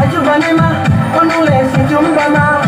Ajubanema, onule sijumbama.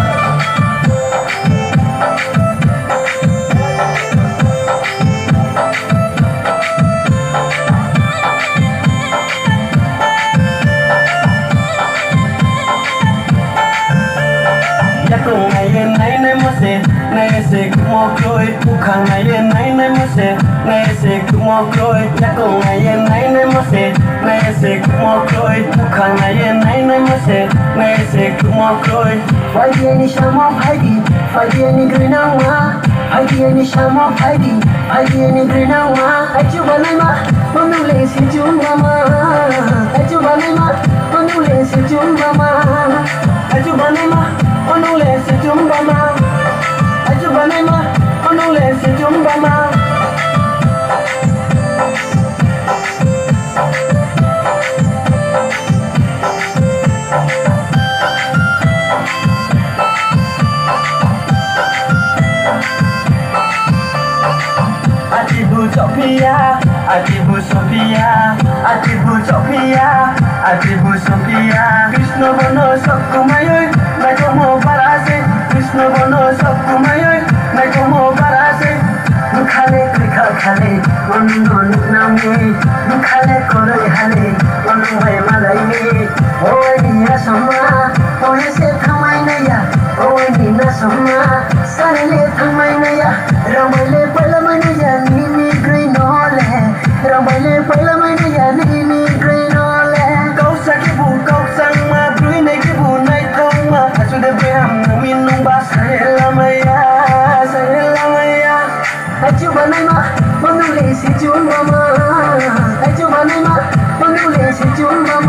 Yakung ayen nai nai mose, nai se kumo kroi. Ukang ayen nai nai mose, nai se kumo kroi. Yakung ayen nai nai mose, nai se kumo kroi. Ukang ayen nai nai mose, nai se kumo kroi. Faidi ni shamo faidi, faidi ni grinawa. Faidi ni shamo faidi, faidi ni grinawa. Ajubanema, onule sijumbama. Ajubanema, onule sijumbama. Ajubanema, onule sijumbama. Ajubanema, onule sijumbama. Adibu Sophia, Adibu Sophia, Adibu Sophia, Adibu Sophia. Krishna bono sakkumayoy, naikomo barase. Krishna bono sakkumayoy, naikomo barase. Khale krika khale, onun name. Khale koroi hale, onun bhai malai me. Oi niya sama, oi se thamai naya. Oi nina sama, sarle thamai naya. Ramale palamanaya nini greenole. Ramale palamanaya nini greenole. Kau sakibu, kau sangma, brui nei kibu nai kongma. Asude beham minung ba sayelamaya, sayelamaya. Ajubanema, onule sijumbama. Ajubanema, onule sijumbama.